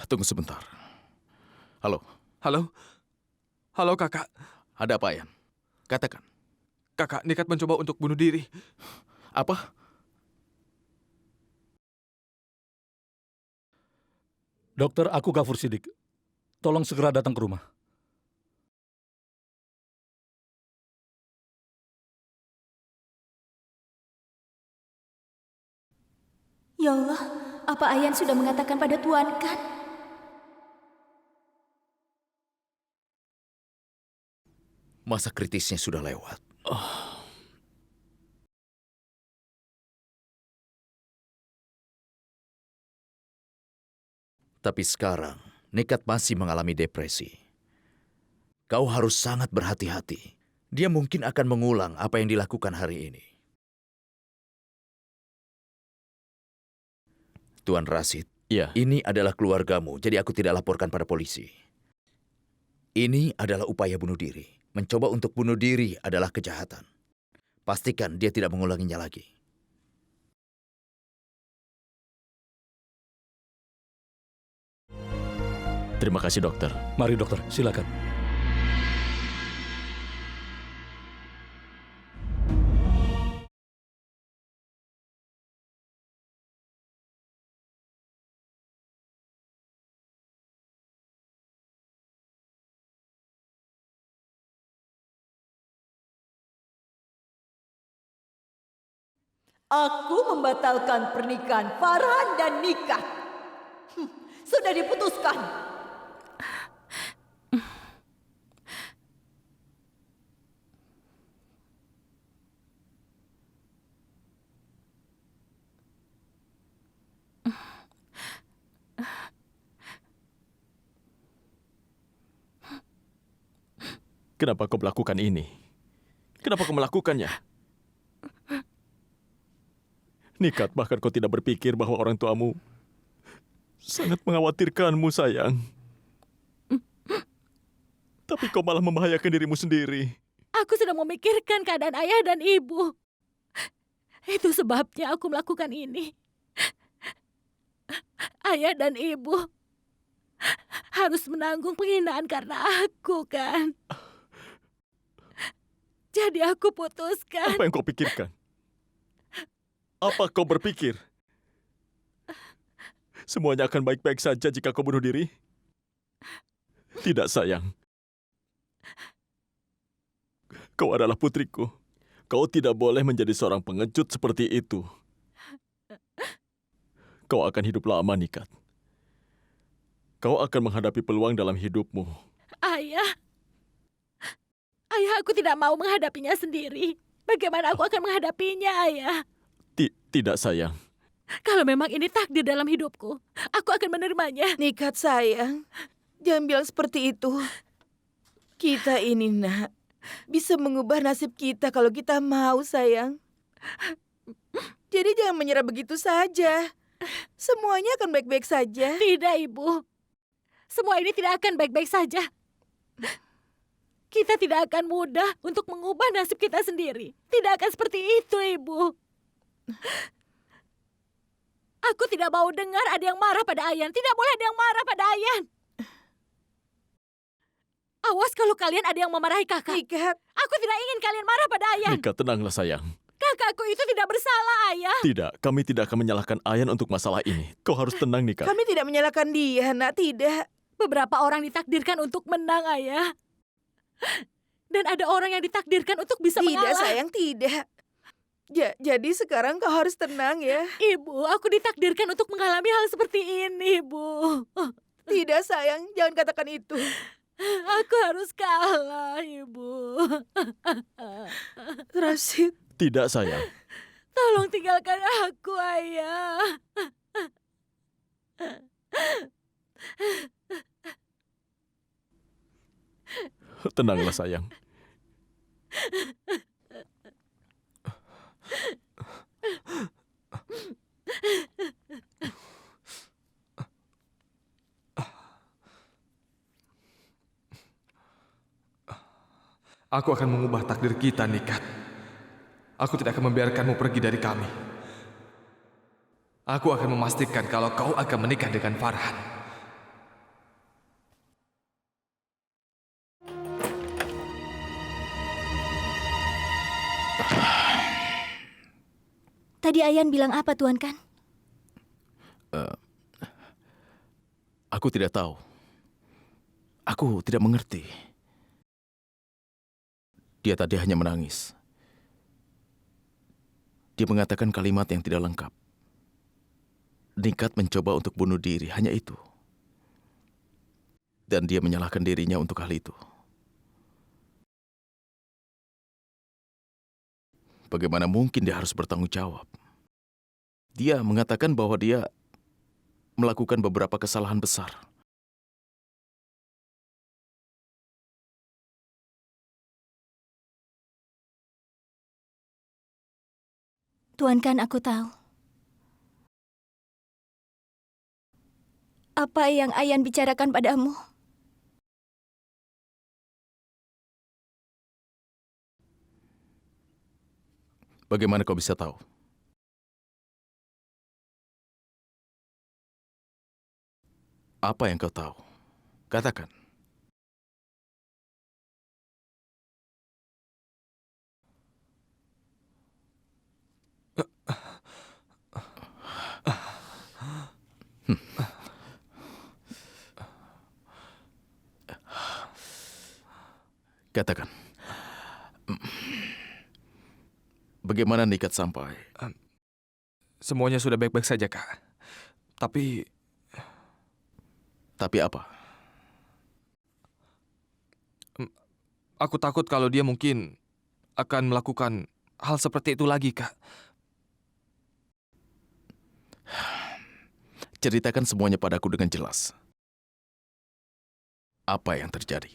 Tunggu sebentar. Halo, Halo? Halo, Kakak. ada apa, Ayan? Katakan. Kakak nekat mencoba untuk bunuh diri. Apa? Dokter, aku Gafur Sidik. Tolong segera datang ke rumah. Ya Allah, apa Ayan sudah mengatakan pada Tuan kan? Masa kritisnya sudah lewat. Tapi sekarang, Nikat masih mengalami depresi. Kau harus sangat berhati-hati. Dia mungkin akan mengulang apa yang dilakukan hari ini. Tuan Rashid, Iya. ini adalah keluargamu, jadi aku tidak laporkan pada polisi. Ini adalah upaya bunuh diri. Mencoba untuk bunuh diri adalah kejahatan. Pastikan dia tidak mengulanginya lagi. Terima kasih, dokter. Mari dokter, silakan. Aku membatalkan pernikahan Farhan dan Nikat. Sudah diputuskan. Kenapa kau melakukan ini? Kenapa kau melakukannya? Nikat, bahkan kau tidak berpikir bahwa orang tuamu sangat mengkhawatirkanmu, sayang. Tapi kau malah membahayakan dirimu sendiri. Aku sedang memikirkan keadaan ayah dan ibu. Itu sebabnya aku melakukan ini. Ayah dan ibu harus menanggung penghinaan karena aku, kan? Jadi aku putuskan. Apa yang kau pikirkan? Apa kau berpikir? Semuanya akan baik-baik saja jika kau bunuh diri? Tidak, sayang. Kau adalah putriku. Kau tidak boleh menjadi seorang pengecut seperti itu. Kau akan hidup lama, Nikat. Kau akan menghadapi peluang dalam hidupmu. Ayah. Ayah, aku tidak mau menghadapinya sendiri. Bagaimana aku akan menghadapinya, ayah? Tidak, sayang. Kalau memang ini takdir dalam hidupku, aku akan menerimanya. Nikat sayang, jangan bilang seperti itu. Kita ini nak, bisa mengubah nasib kita kalau kita mau sayang. Jadi jangan menyerah begitu saja. Semuanya akan baik-baik saja. Tidak, Ibu. Semua ini tidak akan baik-baik saja. Kita tidak akan mudah untuk mengubah nasib kita sendiri. Tidak akan seperti itu, Ibu. Aku tidak mau dengar ada yang marah pada Ayan. Tidak boleh ada yang marah pada Ayan. Awas kalau kalian ada yang memarahi kakak. Nikat. Aku tidak ingin kalian marah pada Ayan. Nikat, tenanglah, sayang. Kakakku itu tidak bersalah, ayah. Tidak, kami tidak akan menyalahkan Ayan untuk masalah ini. Kau harus tenang, Nikat. Kami tidak menyalahkan dia, nak. Tidak. Beberapa orang ditakdirkan untuk menang, ayah. Dan ada orang yang ditakdirkan untuk bisa mengalah. Tidak, sayang, tidak. Jadi sekarang kau harus tenang ya. Ibu, aku ditakdirkan untuk mengalami hal seperti ini, Bu. Tidak, sayang. Jangan katakan itu. Aku harus kalah, Ibu. Rashid. Tidak, sayang. Tolong tinggalkan aku, ayah. Tenanglah, sayang. Aku akan mengubah takdir kita, Nikat. Aku tidak akan membiarkanmu pergi dari kami. Aku akan memastikan kalau kau akan menikah dengan Farhan. Tadi Ayan bilang apa, Tuan Kan? Aku tidak tahu. Aku tidak mengerti. Dia tadi hanya menangis. Dia mengatakan kalimat yang tidak lengkap. Nikat mencoba untuk bunuh diri, hanya itu. Dan dia menyalahkan dirinya untuk hal itu. Bagaimana mungkin dia harus bertanggung jawab? Dia mengatakan bahwa dia melakukan beberapa kesalahan besar. Tuan Kan, aku tahu. Apa yang Ayan bicarakan padamu? Bagaimana kau bisa tahu? Apa yang kau tahu? Katakan. Katakan. Bagaimana Nikat sampai? Semuanya sudah baik-baik saja, Kak. Tapi Tapi apa? aku takut kalau dia mungkin akan melakukan hal seperti itu lagi, Kak. Ceritakan semuanya padaku dengan jelas. Apa yang terjadi?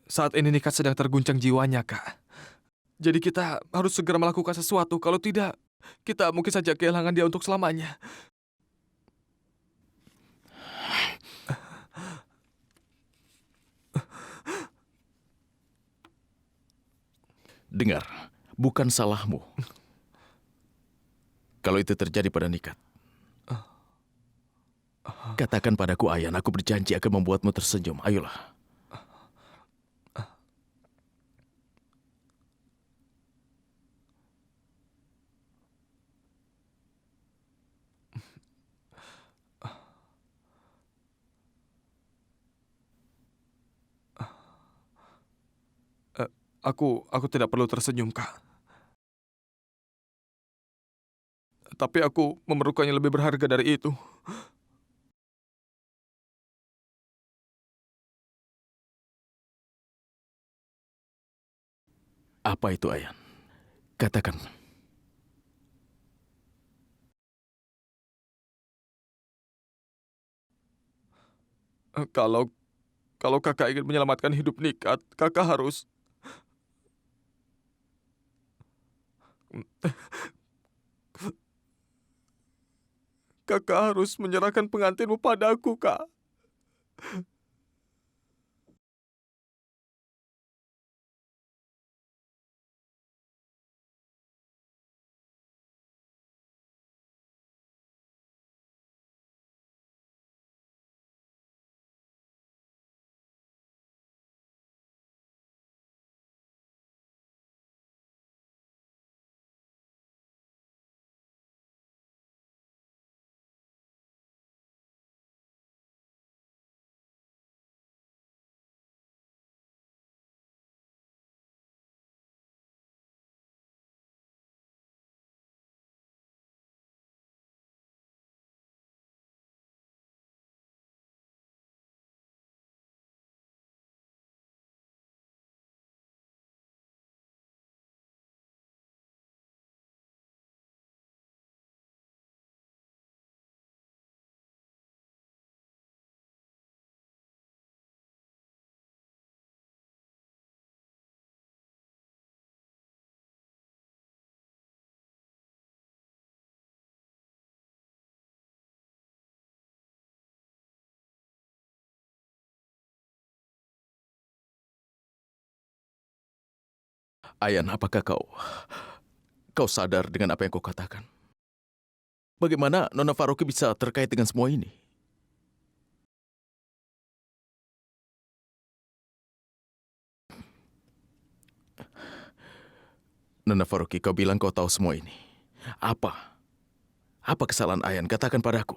Saat ini Nikat sedang terguncang jiwanya, Kak. Jadi kita harus segera melakukan sesuatu. Kalau tidak, kita mungkin saja kehilangan dia untuk selamanya. Dengar, bukan salahmu. Kalau itu terjadi pada Nikat. Katakan padaku, Ayan, aku berjanji akan membuatmu tersenyum. Ayolah. Aku tidak perlu tersenyum, Kak. Tapi aku memerlukan yang lebih berharga dari itu. Apa itu, Ayan? Katakan. Kalau kakak ingin menyelamatkan hidup Nikat, kakak harus... Kakak harus menyerahkan pengantinmu padaku, Kak. Ayan, apakah kau sadar dengan apa yang kau katakan? Bagaimana Nona Faroki bisa terkait dengan semua ini? Nona Faruqi, kau bilang kau tahu semua ini. Apa? Apa kesalahan Ayan? Katakan padaku.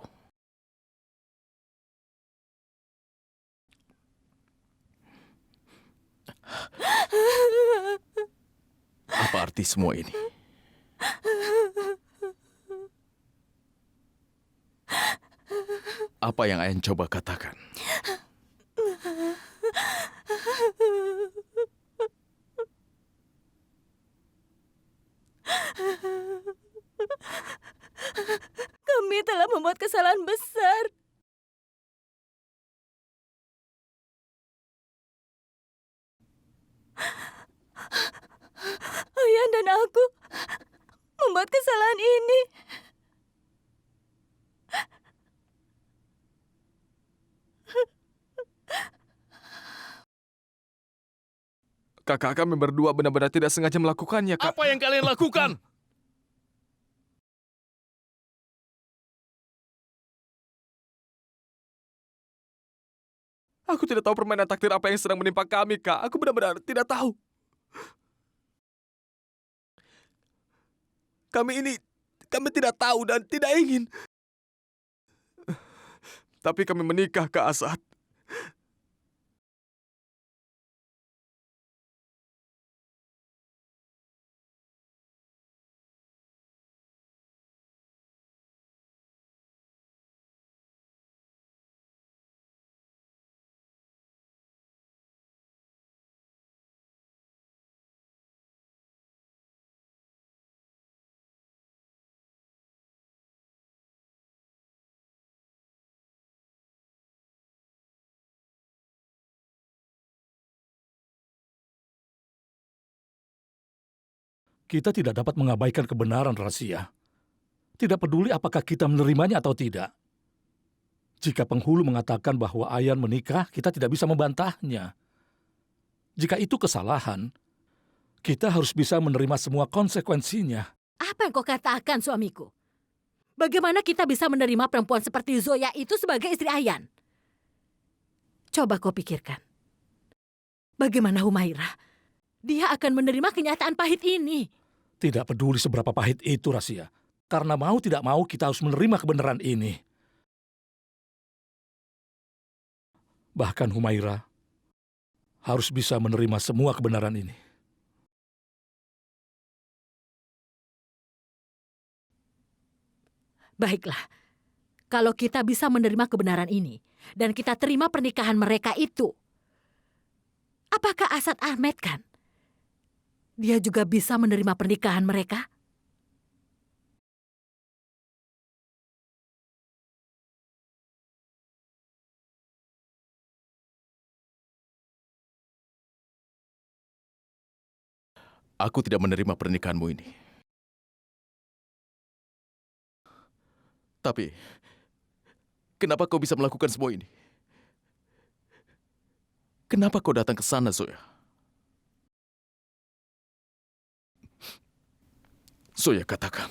Apa arti semua ini? Apa yang Ayan coba katakan? Kami telah membuat kesalahan besar. Ayan dan aku membuat kesalahan ini. Kakak, kami berdua benar-benar tidak sengaja melakukannya, Kak. Apa yang kalian lakukan? Aku tidak tahu permainan takdir apa yang sedang menimpa kami, Kak. Aku benar-benar tidak tahu. Kami tidak tahu dan tidak ingin. Tapi kami menikah, Kak Asad. Kita tidak dapat mengabaikan kebenaran rahasia. Tidak peduli apakah kita menerimanya atau tidak. Jika penghulu mengatakan bahwa Ayan menikah, kita tidak bisa membantahnya. Jika itu kesalahan, kita harus bisa menerima semua konsekuensinya. Apa yang kau katakan, suamiku? Bagaimana kita bisa menerima perempuan seperti Zoya itu sebagai istri Ayan? Coba kau pikirkan. Bagaimana Humaira? Dia akan menerima kenyataan pahit ini. Tidak peduli seberapa pahit itu rahasia. Karena mau tidak mau kita harus menerima kebenaran ini. Bahkan Humaira harus bisa menerima semua kebenaran ini. Baiklah, kalau kita bisa menerima kebenaran ini dan kita terima pernikahan mereka itu, apakah Asad Ahmed kan? Dia juga bisa menerima pernikahan mereka? Aku tidak menerima pernikahanmu ini. Tapi, kenapa kau bisa melakukan semua ini? Kenapa kau datang ke sana, Zoya? Zoya, katakan.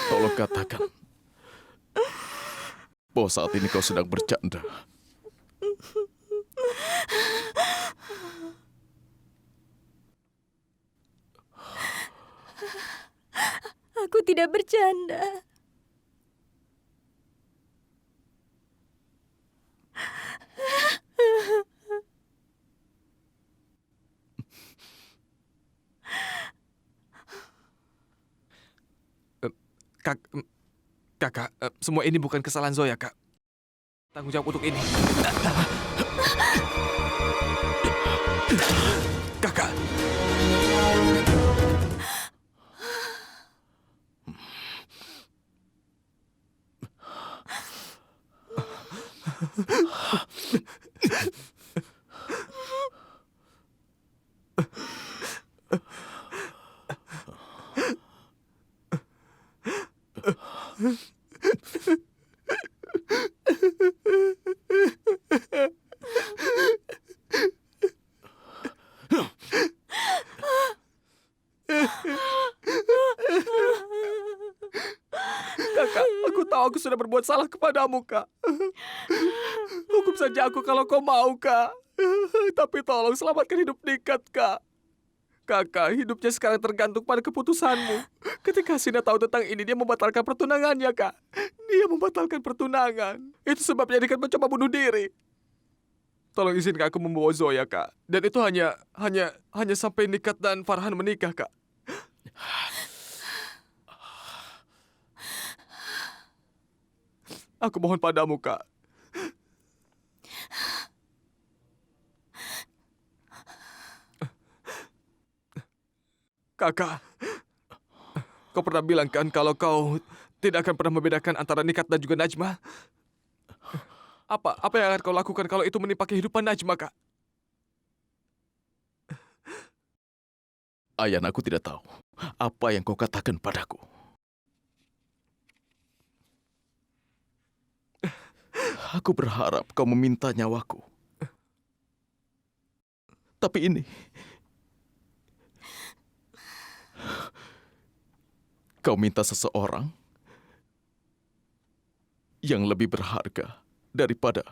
Tolong katakan bahwa saat ini kau sedang bercanda. Aku tidak bercanda. Kakak, semua ini bukan kesalahan Zoya, Kak. Tanggung jawab untuk ini. Kakak. Kakak, aku tahu aku sudah berbuat salah kepadamu, Kak. Hukum saja aku kalau kau mau, Kak. Tapi tolong selamatkan hidup Nikat, Kak. Kakak, hidupnya sekarang tergantung pada keputusanmu. Ketika Hasina tahu tentang ini, dia membatalkan pertunangannya, Kak. Dia membatalkan pertunangan. Itu sebabnya dia akan mencoba bunuh diri. Tolong izinkan aku membawa Zoya, Kak. Dan itu hanya sampai Nikat dan Farhan menikah, Kak. Aku mohon padamu, Kak. Kakak, kau pernah bilang kan kalau kau tidak akan pernah membedakan antara Nikat dan juga Najma? Apa yang akan kau lakukan kalau itu menimpa kehidupan Najma, Kak? Ayan, aku tidak tahu apa yang kau katakan padaku. Aku berharap kau meminta nyawaku. Tapi ini... Kau minta seseorang yang lebih berharga daripada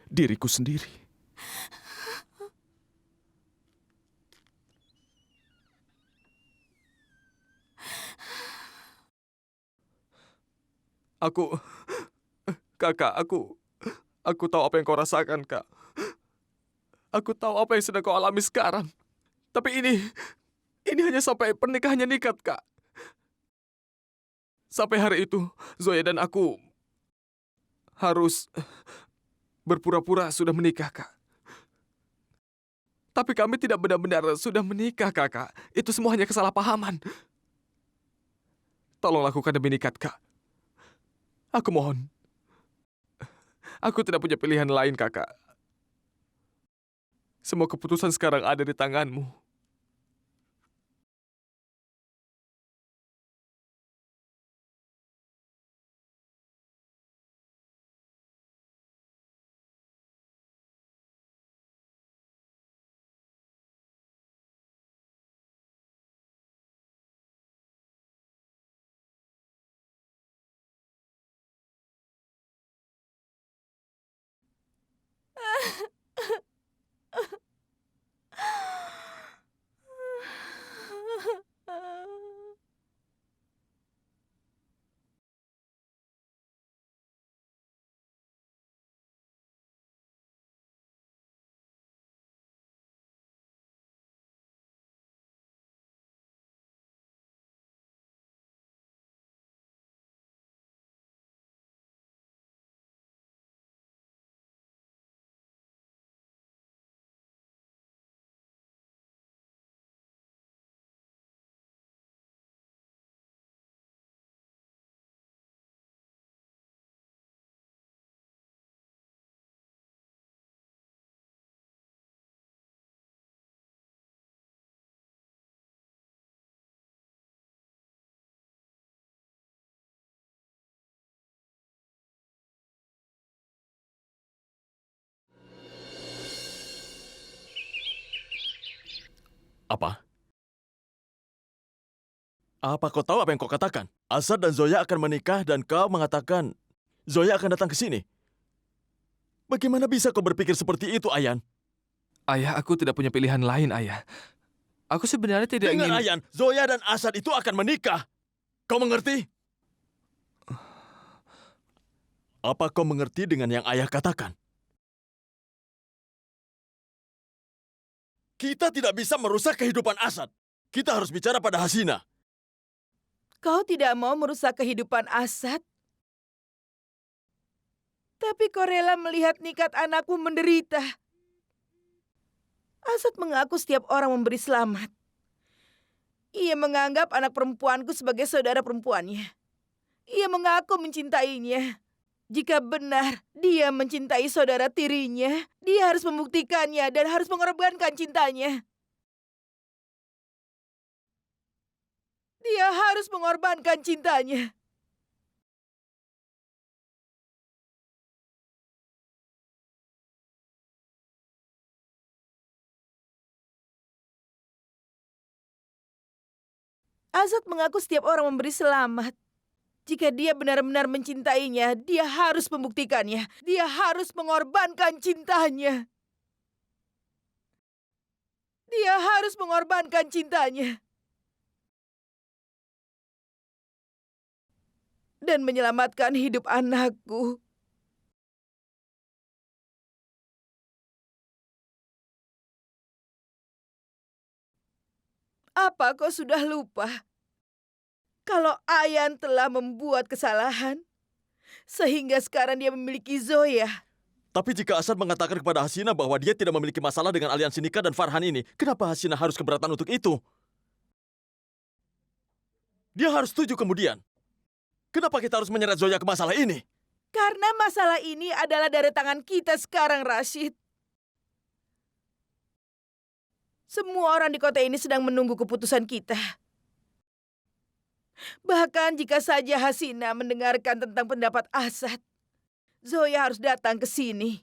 diriku sendiri. Kakak, aku tahu apa yang kau rasakan, Kak. Aku tahu apa yang sedang kau alami sekarang. Tapi ini hanya sampai pernikahannya Nikat, Kak. Sampai hari itu, Zoya dan aku harus berpura-pura sudah menikah, Kak. Tapi kami tidak benar-benar sudah menikah, Kakak. Itu semua hanya kesalahpahaman. Tolong lakukan demi Nikat, Kak. Aku mohon. Aku tidak punya pilihan lain, Kakak. Semua keputusan sekarang ada di tanganmu. Apa? Apa kau tahu apa yang kau katakan? Asad dan Zoya akan menikah dan kau mengatakan Zoya akan datang ke sini. Bagaimana bisa kau berpikir seperti itu, Ayan? Ayah, aku tidak punya pilihan lain, Ayah. Aku sebenarnya tidak Dengar, ingin... Ayan, Zoya dan Asad itu akan menikah. Kau mengerti? Apa kau mengerti dengan yang ayah katakan? Kita tidak bisa merusak kehidupan Asad. Kita harus bicara pada Hasina. Kau tidak mau merusak kehidupan Asad? Tapi kau rela melihat Nikat anakmu menderita. Asad mengaku setiap orang memberi selamat. Ia menganggap anak perempuanku sebagai saudara perempuannya. Ia mengaku mencintainya. Jika benar dia mencintai saudara tirinya, dia harus membuktikannya dan harus mengorbankan cintanya. Dia harus mengorbankan cintanya. Asad mengaku setiap orang memberi selamat. Jika dia benar-benar mencintainya, dia harus membuktikannya. Dia harus mengorbankan cintanya. Dia harus mengorbankan cintanya dan menyelamatkan hidup anakku. Apa kau sudah lupa kalau Ayan telah membuat kesalahan sehingga sekarang dia memiliki Zoya? Tapi jika Asad mengatakan kepada Hasina bahwa dia tidak memiliki masalah dengan aliansi Nika dan Farhan ini, kenapa Hasina harus keberatan untuk itu? Dia harus setuju kemudian. Kenapa kita harus menyeret Zoya ke masalah ini? Karena masalah ini adalah dari tangan kita sekarang, Rashid. Semua orang di kota ini sedang menunggu keputusan kita. Bahkan jika saja Hasina mendengarkan tentang pendapat Asad, Zoya harus datang ke sini.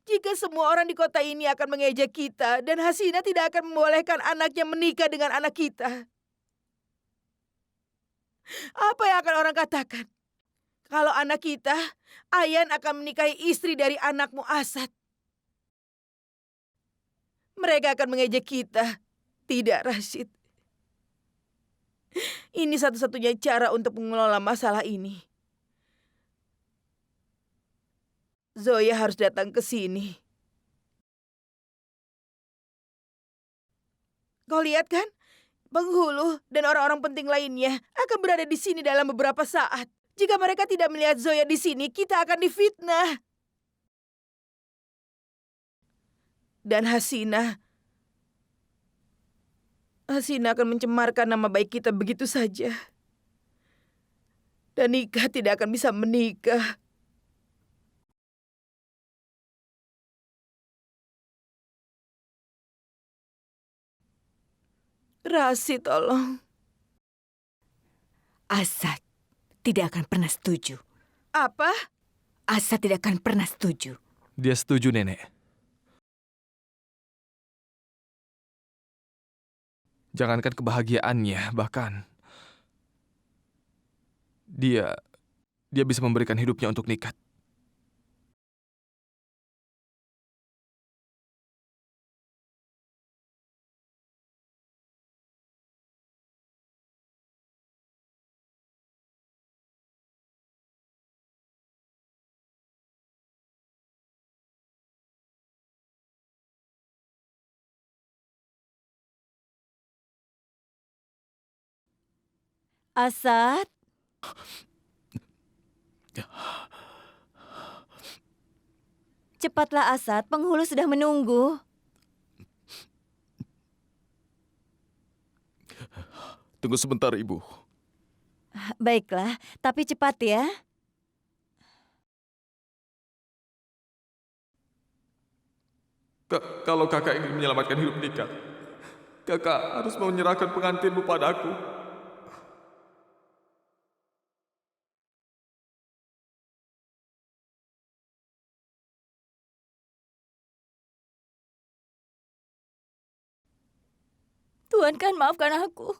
Jika semua orang di kota ini akan mengejek kita dan Hasina tidak akan membolehkan anaknya menikah dengan anak kita, apa yang akan orang katakan? Kalau anak kita, Ayan akan menikahi istri dari anakmu Asad. Mereka akan mengejek kita. Tidak, Rashid. Ini satu-satunya cara untuk mengelola masalah ini. Zoya harus datang ke sini. Kau lihat kan? Penghulu dan orang-orang penting lainnya akan berada di sini dalam beberapa saat. Jika mereka tidak melihat Zoya di sini, kita akan difitnah. Dan Hasina akan mencemarkan nama baik kita begitu saja. Dan Nika tidak akan bisa menikah. Rashid, tolong. Asad tidak akan pernah setuju. Apa? Asad tidak akan pernah setuju. Dia setuju, Nenek. Jangankan kebahagiaannya, bahkan dia bisa memberikan hidupnya untuk Nikat. Asad, cepatlah Asad, penghulu sudah menunggu. Tunggu sebentar, Ibu. Baiklah, tapi cepat ya. Kalau kakak ingin menyelamatkan hidup Nika, kakak harus menyerahkan pengantinmu padaku. Tuhan kan, maafkan aku.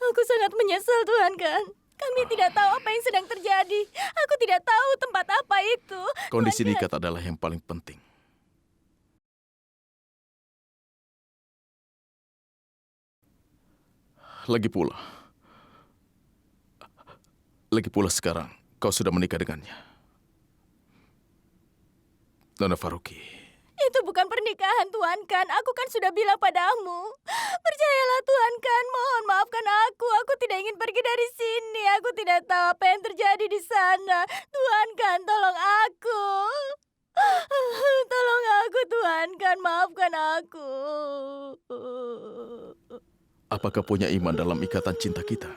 Aku sangat menyesal, Tuhan kan. Kami tidak tahu apa yang sedang terjadi. Aku tidak tahu tempat apa itu. Kondisi Tuhan, Nikat adalah yang paling penting. Lagi pula sekarang kau sudah menikah dengannya. Nona Faruqi. Itu bukan pernikahan, Tuhan kan. Aku kan sudah bilang padamu. Percayalah, Tuhan kan. Mohon maafkan aku. Aku tidak ingin pergi dari sini. Aku tidak tahu apa yang terjadi di sana. Tuhan kan, tolong aku. Tolong aku, Tuhan kan. Maafkan aku. Apakah punya iman dalam ikatan cinta kita?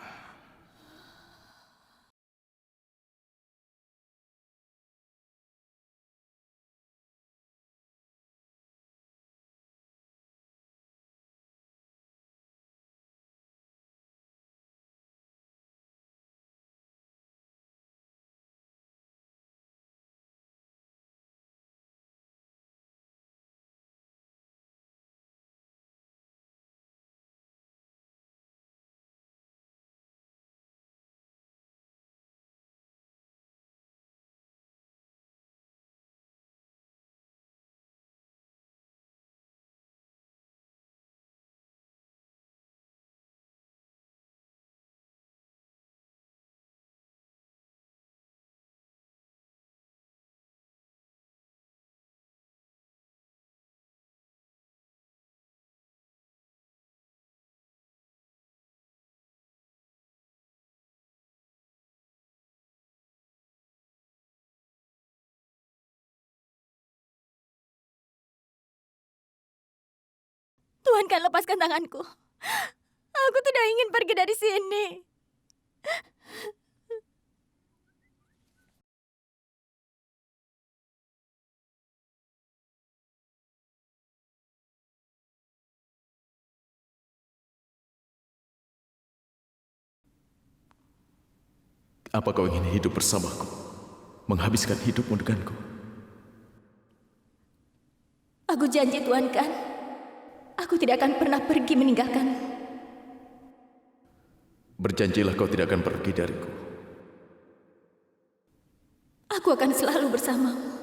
Tuhan kan lepaskan tanganku. Aku tidak ingin pergi dari sini. Apa kau ingin hidup bersamaku? Menghabiskan hidupmu denganku? Aku janji Tuan Kan, aku tidak akan pernah pergi meninggalkanmu. Berjanjilah kau tidak akan pergi dariku. Aku akan selalu bersamamu.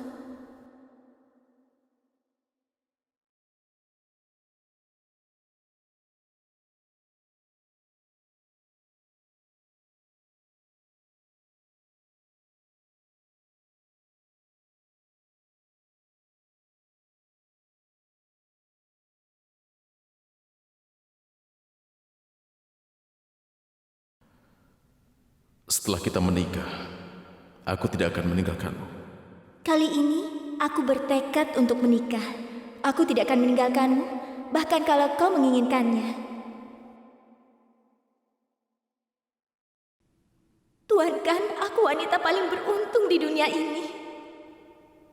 Setelah kita menikah, aku tidak akan meninggalkanmu. Kali ini aku bertekad untuk menikah. Aku tidak akan meninggalkanmu, bahkan kalau kau menginginkannya. Tuan Kan, aku wanita paling beruntung di dunia ini.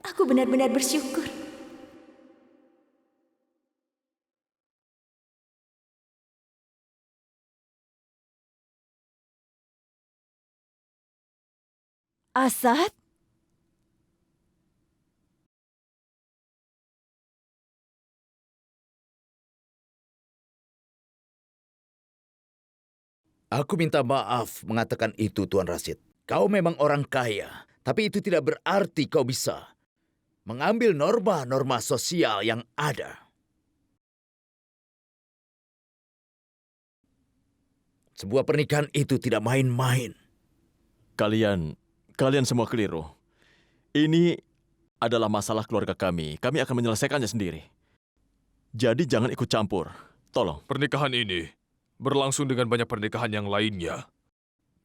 Aku benar-benar bersyukur. Asad? Aku minta maaf mengatakan itu, Tuan Rashid. Kau memang orang kaya, tapi itu tidak berarti kau bisa mengambil norma-norma sosial yang ada. Sebuah pernikahan itu tidak main-main. Kalian semua keliru. Ini adalah masalah keluarga kami. Kami akan menyelesaikannya sendiri. Jadi jangan ikut campur. Tolong. Pernikahan ini berlangsung dengan banyak pernikahan yang lainnya.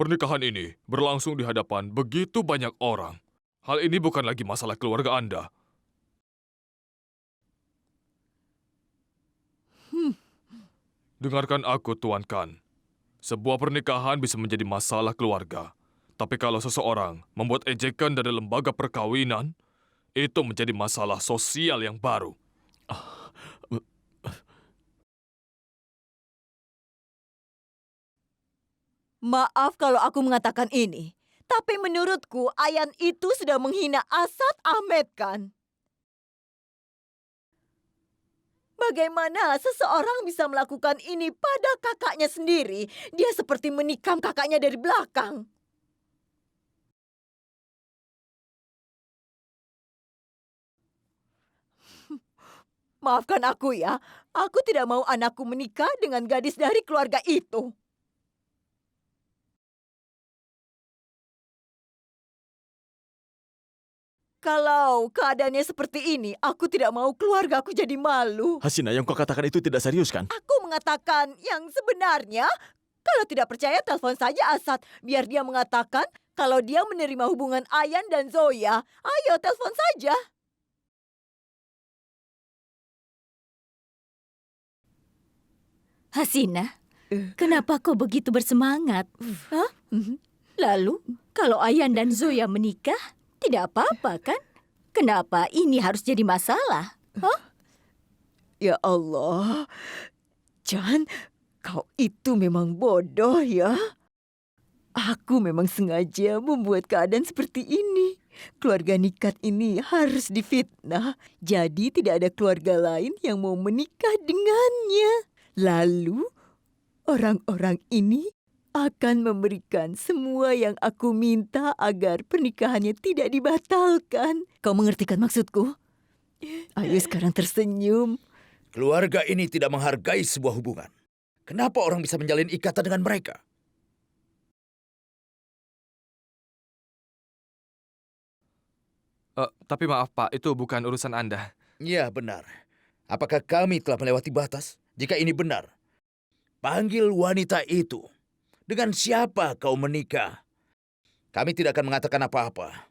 Pernikahan ini berlangsung di hadapan begitu banyak orang. Hal ini bukan lagi masalah keluarga Anda. Dengarkan aku, Tuan Kan. Sebuah pernikahan bisa menjadi masalah keluarga. Tapi kalau seseorang membuat ejekan dari lembaga perkawinan, itu menjadi masalah sosial yang baru. Maaf kalau aku mengatakan ini, tapi menurutku Ayan itu sudah menghina Asad Ahmed Kan. Bagaimana seseorang bisa melakukan ini pada kakaknya sendiri? Dia seperti menikam kakaknya dari belakang. Maafkan aku ya, aku tidak mau anakku menikah dengan gadis dari keluarga itu. Kalau keadaannya seperti ini, aku tidak mau keluargaku jadi malu. Hasina, yang kau katakan itu tidak serius kan? Aku mengatakan yang sebenarnya. Kalau tidak percaya, telepon saja Asad. Biar dia mengatakan kalau dia menerima hubungan Ayan dan Zoya. Ayo, telepon saja. Hasina, kenapa kau begitu bersemangat? Hah? Lalu, kalau Ayan dan Zoya menikah, tidak apa-apa kan? Kenapa ini harus jadi masalah? Hah? Ya Allah, Chan, kau itu memang bodoh ya. Aku memang sengaja membuat keadaan seperti ini. Keluarga Nikat ini harus difitnah. Jadi tidak ada keluarga lain yang mau menikah dengannya. Lalu, orang-orang ini akan memberikan semua yang aku minta agar pernikahannya tidak dibatalkan. Kau mengerti kan maksudku? Ayo sekarang tersenyum. Keluarga ini tidak menghargai sebuah hubungan. Kenapa orang bisa menjalin ikatan dengan mereka? Tapi maaf Pak, itu bukan urusan Anda. Ya, benar. Apakah kami telah melewati batas? Jika ini benar, panggil wanita itu. Dengan siapa kau menikah? Kami tidak akan mengatakan apa-apa.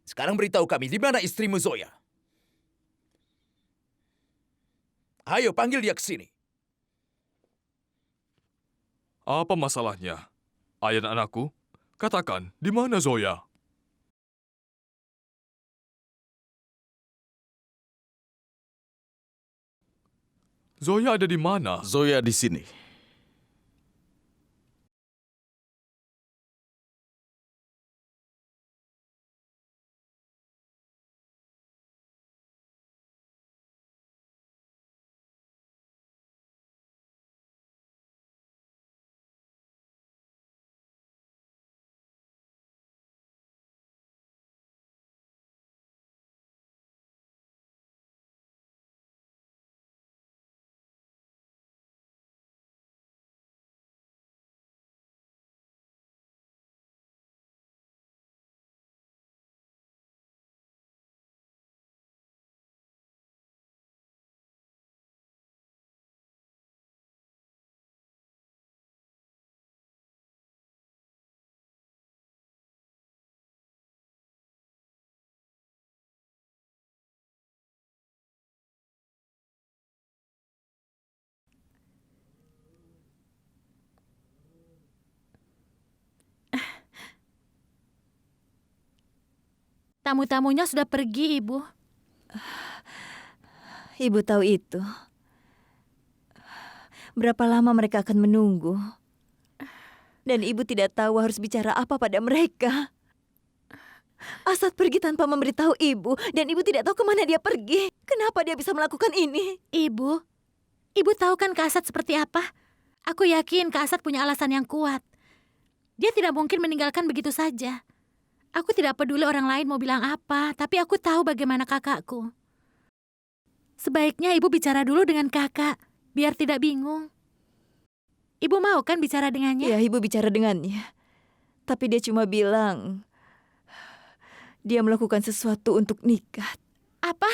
Sekarang beritahu kami, di mana istrimu Zoya? Ayo panggil dia ke sini. Apa masalahnya? Ayan anakku, katakan, di mana Zoya? Zoya ada di mana? Zoya di sini. Tamu-tamunya sudah pergi, Ibu. Ibu tahu itu. Berapa lama mereka akan menunggu? Dan ibu tidak tahu harus bicara apa pada mereka. Asad pergi tanpa memberitahu ibu, dan ibu tidak tahu kemana dia pergi. Kenapa dia bisa melakukan ini? Ibu tahu kan Kak Asad seperti apa? Aku yakin Kak Asad punya alasan yang kuat. Dia tidak mungkin meninggalkan begitu saja. Aku tidak peduli orang lain mau bilang apa, tapi aku tahu bagaimana kakakku. Sebaiknya ibu bicara dulu dengan kakak, biar tidak bingung. Ibu mau kan bicara dengannya? Ya, ibu bicara dengannya. Tapi dia cuma bilang dia melakukan sesuatu untuk nikah. Apa?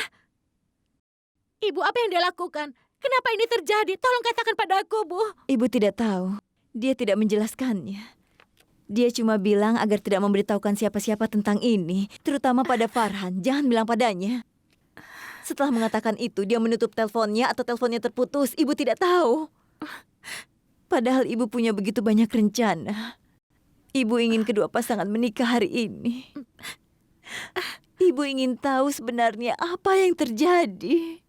Ibu, apa yang dia lakukan? Kenapa ini terjadi? Tolong katakan padaku, Bu. Ibu tidak tahu. Dia tidak menjelaskannya. Dia cuma bilang agar tidak memberitahukan siapa-siapa tentang ini, terutama pada Farhan. Jangan bilang padanya. Setelah mengatakan itu, dia menutup teleponnya atau teleponnya terputus. Ibu tidak tahu. Padahal ibu punya begitu banyak rencana. Ibu ingin kedua pasangan menikah hari ini. Ibu ingin tahu sebenarnya apa yang terjadi.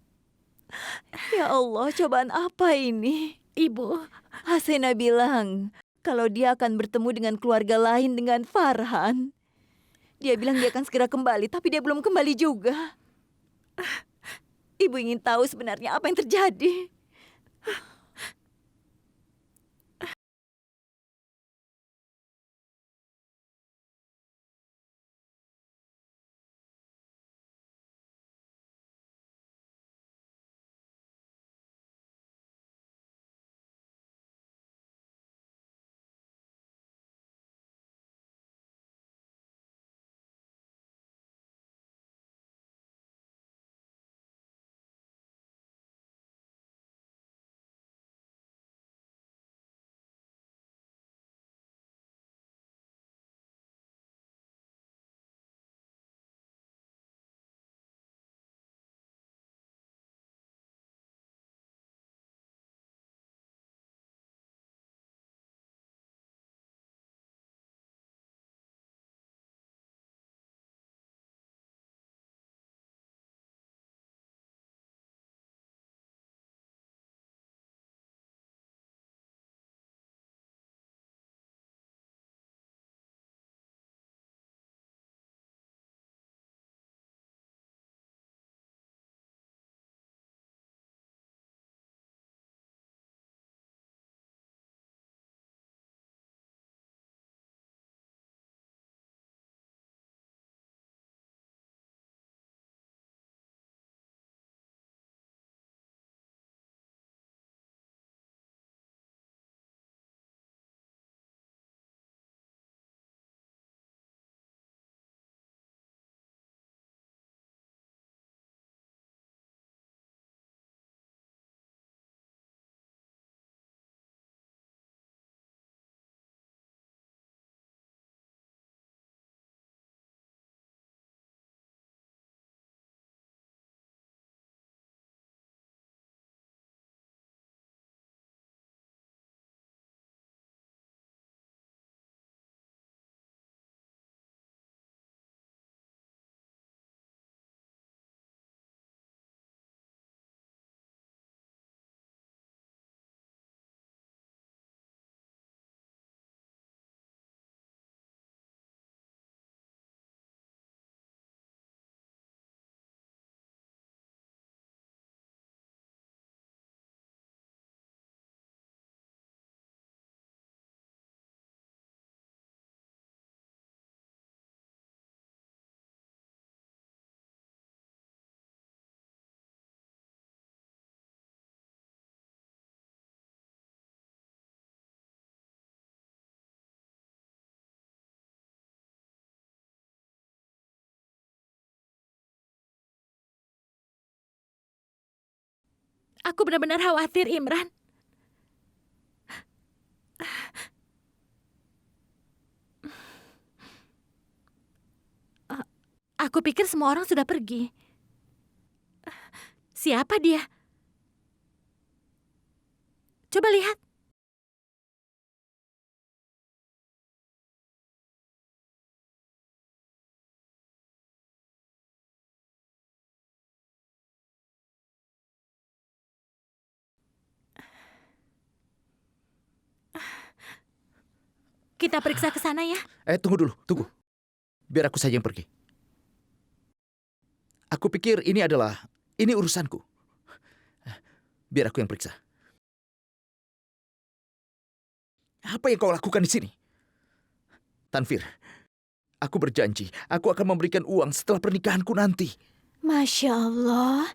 Ya Allah, cobaan apa ini? Ibu, Hasena bilang kalau dia akan bertemu dengan keluarga lain dengan Farhan. Dia bilang dia akan segera kembali, tapi dia belum kembali juga. Ibu ingin tahu sebenarnya apa yang terjadi. Aku benar-benar khawatir, Imran. Aku pikir semua orang sudah pergi. Siapa dia? Coba lihat. Kita periksa ke sana ya. Tunggu dulu, tunggu. Biar aku saja yang pergi. Aku pikir ini urusanku. Biar aku yang periksa. Apa yang kau lakukan di sini? Tanvir, aku berjanji, aku akan memberikan uang setelah pernikahanku nanti. Masya Allah.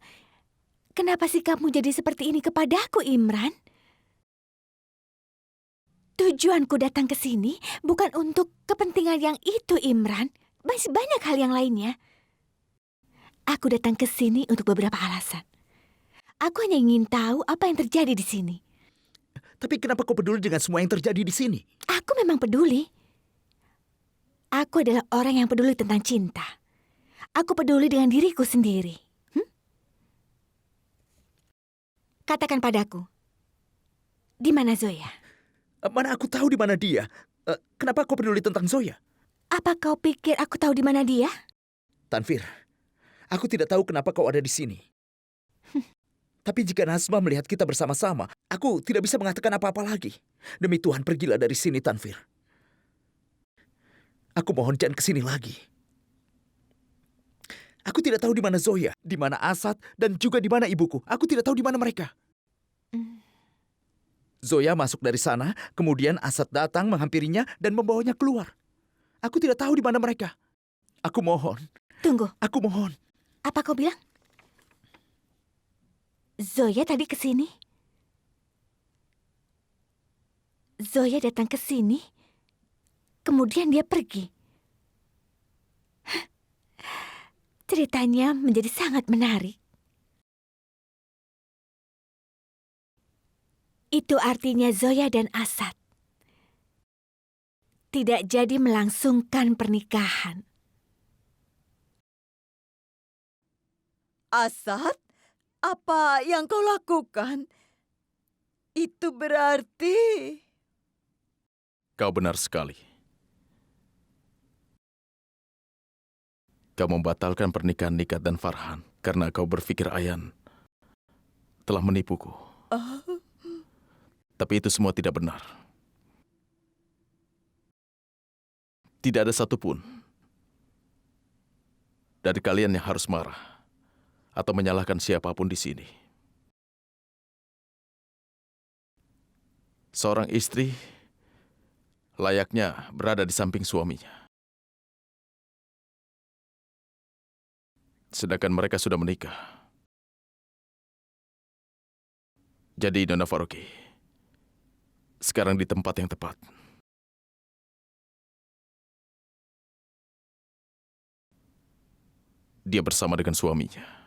Kenapa sih kamu jadi seperti ini kepadaku, Imran? Tujuanku datang ke sini bukan untuk kepentingan yang itu, Imran. Masih banyak hal yang lainnya. Aku datang ke sini untuk beberapa alasan. Aku hanya ingin tahu apa yang terjadi di sini. Tapi kenapa kau peduli dengan semua yang terjadi di sini? Aku memang peduli. Aku adalah orang yang peduli tentang cinta. Aku peduli dengan diriku sendiri. Katakan padaku, di mana Zoya? Mana aku tahu di mana dia? Kenapa kau peduli tentang Zoya? Apa kau pikir aku tahu di mana dia? Tanvir, aku tidak tahu kenapa kau ada di sini. Tapi jika Nazma melihat kita bersama-sama, aku tidak bisa mengatakan apa-apa lagi. Demi Tuhan, pergilah dari sini, Tanvir. Aku mohon jangan ke sini lagi. Aku tidak tahu di mana Zoya, di mana Asad, dan juga di mana ibuku. Aku tidak tahu di mana mereka. Zoya masuk dari sana, kemudian Asad datang menghampirinya dan membawanya keluar. Aku tidak tahu di mana mereka. Aku mohon. Tunggu, Aku mohon. apa kau bilang? Zoya tadi ke sini? Zoya datang ke sini, kemudian dia pergi. Ceritanya menjadi sangat menarik. Itu artinya Zoya dan Asad tidak jadi melangsungkan pernikahan. Asad, apa yang kau lakukan? Itu berarti... Kau benar sekali. Kau membatalkan pernikahan Nikat dan Farhan karena kau berpikir Ayan telah menipuku. Tapi itu semua tidak benar. Tidak ada satupun dari kalian yang harus marah atau menyalahkan siapapun di sini. Seorang istri layaknya berada di samping suaminya. Sedangkan mereka sudah menikah. Jadi Nona Faroki, sekarang di tempat yang tepat. Dia bersama dengan suaminya.